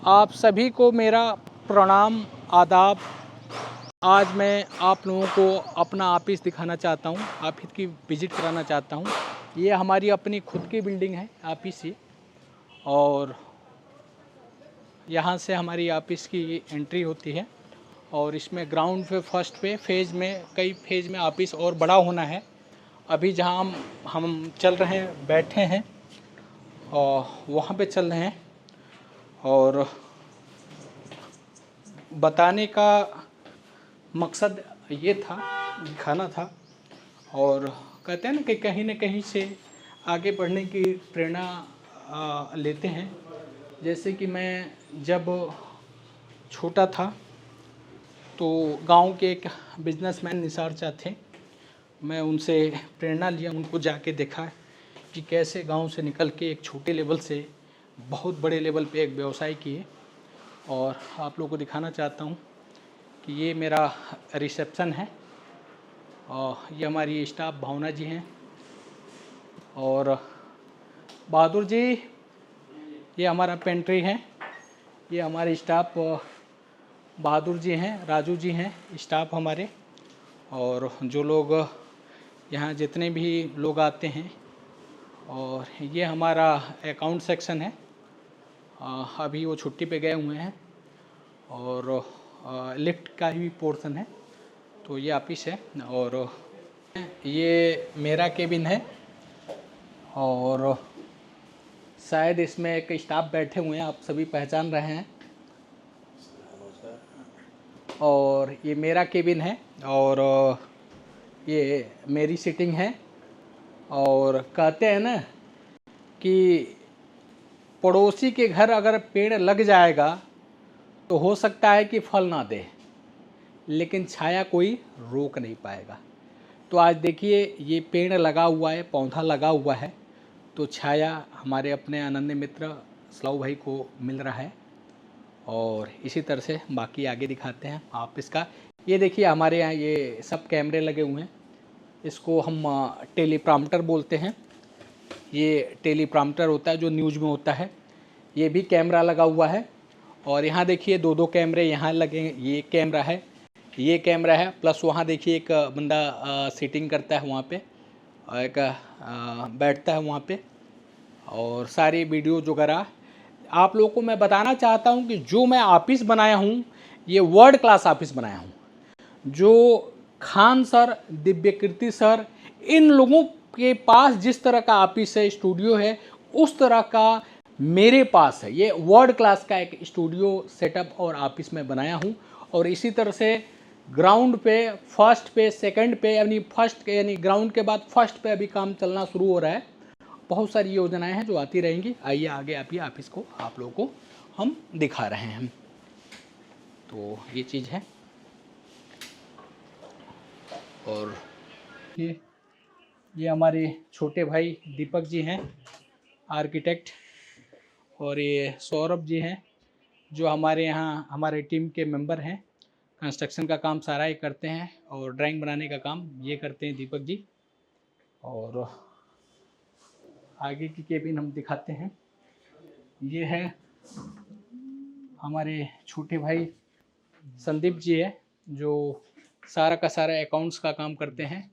आप सभी को मेरा प्रणाम, आदाब। आज मैं आप लोगों को अपना ऑफिस दिखाना चाहता हूँ, ऑफिस की विज़िट कराना चाहता हूँ। ये हमारी अपनी खुद की बिल्डिंग है, ऑफिस ही। और यहाँ से हमारी ऑफिस की एंट्री होती है और इसमें ग्राउंड पे फर्स्ट पे फेज़ में, कई फेज़ में ऑफिस और बड़ा होना है। अभी जहाँ हम चल रहे हैं, बैठे हैं और वहाँ पे चल रहे हैं। और बताने का मकसद ये था, दिखाना था। और कहते हैं ना कि कहीं न कहीं से आगे बढ़ने की प्रेरणा लेते हैं। जैसे कि मैं जब छोटा था तो गांव के एक बिजनेसमैन निसार चा थे। मैं उनसे प्रेरणा लिया, उनको जाके देखा कि कैसे गांव से निकल के एक छोटे लेवल से बहुत बड़े लेवल पे एक व्यवसाय किए। और आप लोगों को दिखाना चाहता हूँ कि ये मेरा रिसेप्शन है और ये हमारी स्टाफ भावना जी हैं। और बहादुर जी, ये हमारा पेंट्री है। ये हमारे स्टाफ बहादुर जी हैं, राजू जी हैं स्टाफ हमारे। और जो लोग यहाँ जितने भी लोग आते हैं। और ये हमारा अकाउंट सेक्शन है। अभी वो छुट्टी पे गए हुए हैं। और लिफ्ट का ही पोर्शन है। तो ये ऑफिस है। और ये मेरा केबिन है। और शायद इसमें एक स्टाफ बैठे हुए हैं, आप सभी पहचान रहे हैं। और ये मेरा केबिन है और ये मेरी सीटिंग है। और कहते हैं ना कि पड़ोसी के घर अगर पेड़ लग जाएगा तो हो सकता है कि फल ना दे, लेकिन छाया कोई रोक नहीं पाएगा। तो आज देखिए ये पेड़ लगा हुआ है, पौधा लगा हुआ है, तो छाया हमारे अपने अनन्य मित्र सलाऊ भाई को मिल रहा है। और इसी तरह से बाकी आगे दिखाते हैं आप इसका। ये देखिए हमारे यहाँ ये सब कैमरे लगे हुए हैं। इसको हम टेलीप्रॉम्प्टर बोलते हैं। ये टेलीप्रॉम्प्टर होता है जो न्यूज़ में होता है। ये भी कैमरा लगा हुआ है। और यहाँ देखिए दो दो कैमरे यहाँ लगे हैं। ये कैमरा है, ये कैमरा है, प्लस वहाँ देखिए एक बंदा सीटिंग करता है वहाँ पे, और एक बैठता है वहाँ पे। और सारी वीडियो वगैरह आप लोगों को मैं बताना चाहता हूँ कि जो मैं ऑफिस बनाया हूँ, ये वर्ल्ड क्लास ऑफिस बनाया हूँ। जो खान सर, दिव्यकीर्ति सर, इन लोगों के पास जिस तरह का ऑफिस है, स्टूडियो है, उस तरह का मेरे पास है। ये वर्ल्ड क्लास का एक स्टूडियो सेटअप और ऑफिस में बनाया हूँ। और इसी तरह से ग्राउंड पे, फर्स्ट पे, सेकंड पे, यानी ग्राउंड के बाद फर्स्ट पे अभी काम चलना शुरू हो रहा है। बहुत सारी योजनाएं हैं जो आती रहेंगी। आइए आगे आप ये ऑफिस को आप लोगों को हम दिखा रहे हैं। तो ये चीज़ है। और ये हमारे छोटे भाई दीपक जी हैं, आर्किटेक्ट। और ये सौरभ जी हैं जो हमारे यहाँ हमारे टीम के मेंबर हैं। कंस्ट्रक्शन का काम सारा ही करते हैं और ड्राइंग बनाने का काम ये करते हैं दीपक जी। और आगे की केबिन हम दिखाते हैं। ये है हमारे छोटे भाई संदीप जी है जो सारा का सारा अकाउंट्स का काम करते हैं।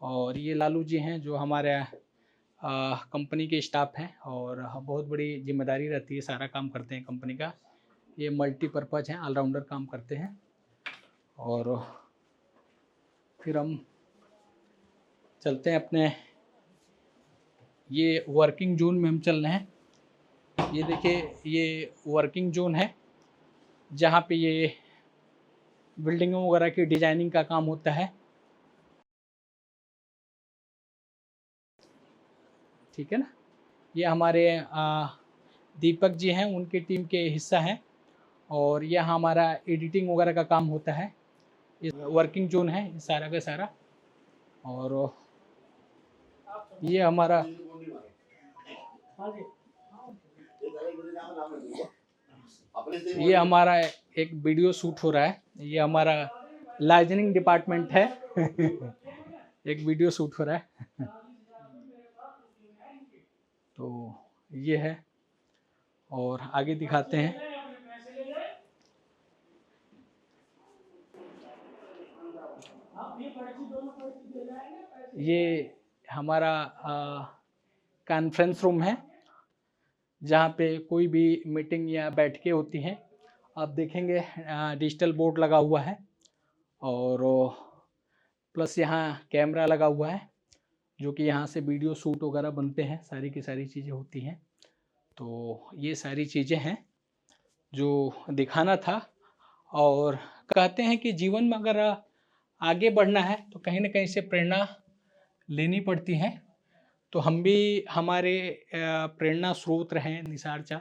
और ये लालू जी हैं जो हमारे कंपनी के स्टाफ हैं और बहुत बड़ी जिम्मेदारी रहती है, सारा काम करते हैं कंपनी का। ये मल्टीपर्पज़ हैं, ऑलराउंडर काम करते हैं। और फिर हम चलते हैं अपने ये वर्किंग जोन में हम चल रहे हैं। ये देखिए ये वर्किंग जोन है जहाँ पे ये बिल्डिंगों वगैरह की डिजाइनिंग का काम होता है। ठीक है ना। ये हमारे दीपक जी हैं, उनकी टीम के हिस्सा हैं। और यह हमारा एडिटिंग वगैरह का काम होता है। वर्किंग जोन है सारा का सारा। और ये हमारा एक वीडियो शूट हो रहा है। ये हमारा लाइजनिंग डिपार्टमेंट है। एक वीडियो शूट हो रहा है। तो ये है। और आगे दिखाते हैं। ये हमारा कॉन्फ्रेंस रूम है जहाँ पे कोई भी मीटिंग या बैठकें होती हैं। आप देखेंगे डिजिटल बोर्ड लगा हुआ है और प्लस यहाँ कैमरा लगा हुआ है जो कि यहाँ से वीडियो शूट वगैरह बनते हैं, सारी की सारी चीज़ें होती हैं। तो ये सारी चीज़ें हैं जो दिखाना था। और कहते हैं कि जीवन में अगर आगे बढ़ना है तो कहीं ना कहीं से प्रेरणा लेनी पड़ती है। तो हम भी हमारे प्रेरणा स्रोत रहे निसार चा,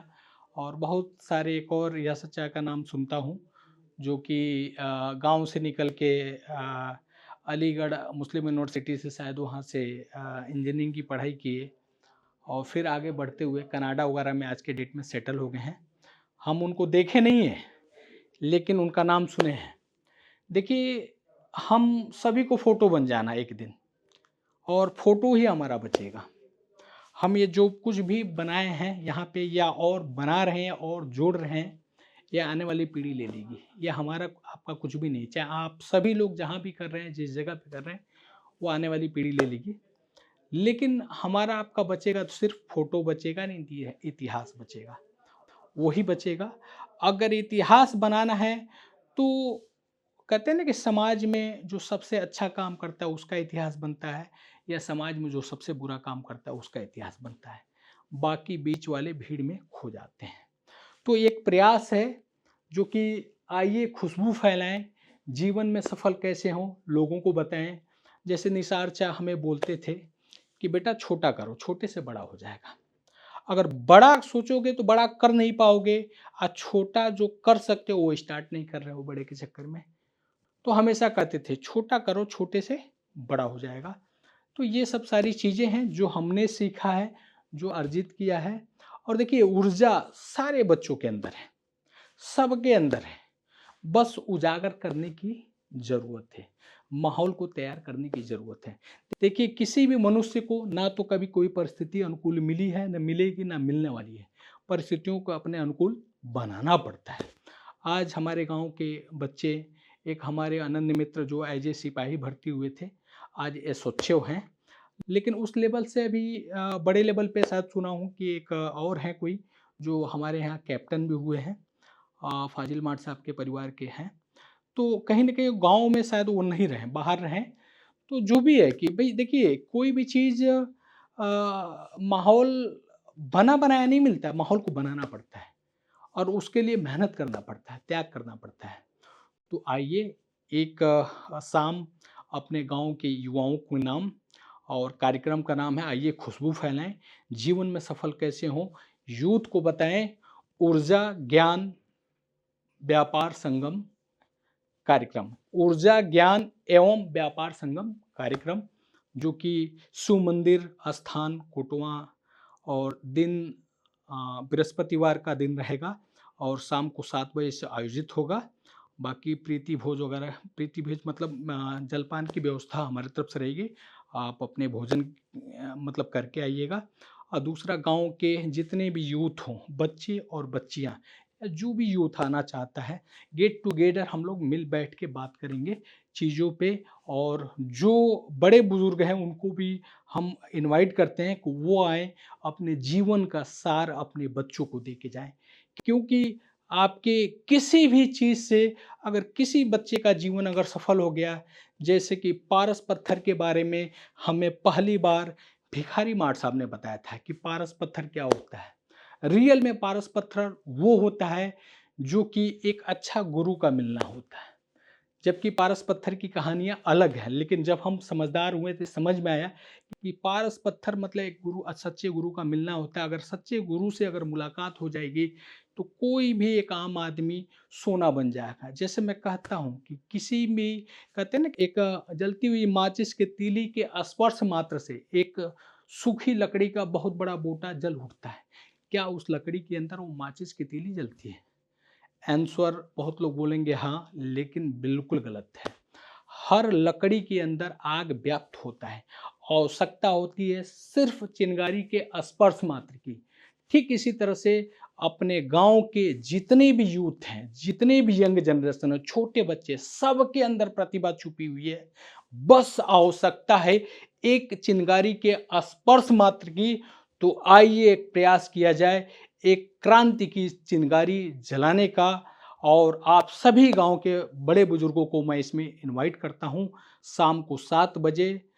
और बहुत सारे एक और यश चा का नाम सुनता हूँ जो कि गांव से निकल के अलीगढ़ मुस्लिम यूनिवर्सिटी से शायद वहाँ से इंजीनियरिंग की पढ़ाई किए और फिर आगे बढ़ते हुए कनाडा वगैरह में आज के डेट में सेटल हो गए हैं। हम उनको देखे नहीं हैं लेकिन उनका नाम सुने हैं। देखिए, हम सभी को फ़ोटो बन जाना एक दिन, और फोटो ही हमारा बचेगा। हम ये जो कुछ भी बनाए हैं यहाँ पे या और बना रहे हैं और जोड़ रहे हैं, ये आने वाली पीढ़ी ले लेगी। ये हमारा आपका कुछ भी नहीं, चाहे आप सभी लोग जहाँ भी कर रहे हैं, जिस जगह पे कर रहे हैं, वो आने वाली पीढ़ी ले लेगी। लेकिन हमारा आपका बचेगा तो सिर्फ फोटो बचेगा नहीं, इतिहास बचेगा, वही बचेगा। अगर इतिहास बनाना है तो कहते हैं ना कि समाज में जो सबसे अच्छा काम करता है उसका इतिहास बनता है, या समाज में जो सबसे बुरा काम करता है उसका इतिहास बनता है। बाकी बीच वाले भीड़ में खो जाते हैं। तो एक प्रयास है जो कि आइए खुशबू फैलाएं, जीवन में सफल कैसे हों, लोगों को बताएं। जैसे निसार चा हमें बोलते थे कि बेटा छोटा करो, छोटे से बड़ा हो जाएगा। अगर बड़ा सोचोगे तो बड़ा कर नहीं पाओगे, और छोटा जो कर सकते हो वो स्टार्ट नहीं कर रहे हो बड़े के चक्कर में। तो हमेशा कहते थे छोटा करो, छोटे से बड़ा हो जाएगा। तो ये सब सारी चीज़ें हैं जो हमने सीखा है, जो अर्जित किया है। और देखिए, ऊर्जा सारे बच्चों के अंदर है, सबके अंदर है, बस उजागर करने की ज़रूरत है, माहौल को तैयार करने की ज़रूरत है। देखिए, किसी भी मनुष्य को ना तो कभी कोई परिस्थिति अनुकूल मिली है, ना मिलेगी, ना मिलने वाली है। परिस्थितियों को अपने अनुकूल बनाना पड़ता है। आज हमारे गांव के बच्चे, एक हमारे अनन्य मित्र जो एज ए सिपाही भर्ती हुए थे, आज एसोच्चो हैं। लेकिन उस लेवल से अभी बड़े लेवल पे शायद सुना हूँ कि एक और हैं कोई जो हमारे यहाँ कैप्टन भी हुए हैं, फाजिल माट साहब के परिवार के हैं। तो कहीं ना कहीं गांव में शायद वो नहीं रहे, बाहर रहें। तो जो भी है कि भाई देखिए, कोई भी चीज़ माहौल बना बनाया नहीं मिलता है, माहौल को बनाना पड़ता है और उसके लिए मेहनत करना पड़ता है, त्याग करना पड़ता है। तो आइए, एक शाम अपने गांव के युवाओं के नाम, और कार्यक्रम का नाम है आइए खुशबू फैलाएं, जीवन में सफल कैसे हों, यूथ को बताएं। ऊर्जा ज्ञान व्यापार संगम कार्यक्रम, ऊर्जा ज्ञान एवं व्यापार संगम कार्यक्रम, जो कि शिव मंदिर स्थान कोटवा, और दिन बृहस्पतिवार का दिन रहेगा और शाम को 7 बजे से आयोजित होगा। बाकी प्रीति भोज वगैरह, प्रीति भोज मतलब जलपान की व्यवस्था हमारी तरफ से रहेगी। आप अपने भोजन मतलब करके आइएगा। और दूसरा, गांव के जितने भी यूथ हों, बच्चे और बच्चियां, जो भी यूथ आना चाहता है, गेट टुगेदर हम लोग मिल बैठ के बात करेंगे चीज़ों पे। और जो बड़े बुजुर्ग हैं उनको भी हम इनवाइट करते हैं कि वो आए, अपने जीवन का सार अपने बच्चों को दे के जाएं। क्योंकि आपके किसी भी चीज़ से अगर किसी बच्चे का जीवन अगर सफल हो गया, जैसे कि पारस पत्थर के बारे में हमें पहली बार भिखारी माठ साहब ने बताया था कि पारस पत्थर क्या होता है। रियल में पारस पत्थर वो होता है जो कि एक अच्छा गुरु का मिलना होता है, जबकि पारस पत्थर की कहानियाँ अलग हैं। लेकिन जब हम समझदार हुए तो समझ में आया कि पारस पत्थर मतलब एक गुरु, सच्चे गुरु का मिलना होता है। अगर सच्चे गुरु से अगर मुलाकात हो जाएगी तो कोई भी एक आम आदमी सोना बन जाएगा। जैसे मैं कहता हूँ कि किसी भी, कहते हैं ना, एक जलती हुई माचिस के तीली के स्पर्श मात्र से एक सूखी लकड़ी का बहुत बड़ा बोटा जल उठता है। क्या उस लकड़ी के अंदर वो माचिस की तीली जलती है? आंसर बहुत लोग बोलेंगे हाँ, लेकिन बिल्कुल गलत है। हर लकड़ी के अंदर आग व्याप्त होता है, आवश्यकता होती है सिर्फ चिंगारी के स्पर्श मात्र की। ठीक इसी तरह से अपने गांव के जितने भी यूथ हैं, जितने भी यंग जनरेशन है, छोटे बच्चे, सबके अंदर प्रतिभा छुपी हुई है। बस आवश्यकता है एक चिंगारी के स्पर्श मात्र की। तो आइए एक प्रयास किया जाए एक क्रांति की चिंगारी जलाने का। और आप सभी गांव के बड़े बुजुर्गों को मैं इसमें इनवाइट करता हूं। शाम को 7 बजे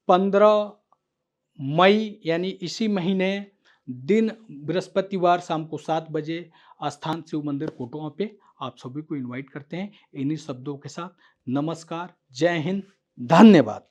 15 मई यानी इसी महीने दिन बृहस्पतिवार शाम को 7 बजे स्थान शिव मंदिर कोटवा पे आप सभी को इनवाइट करते हैं। इन्हीं शब्दों के साथ नमस्कार, जय हिंद, धन्यवाद।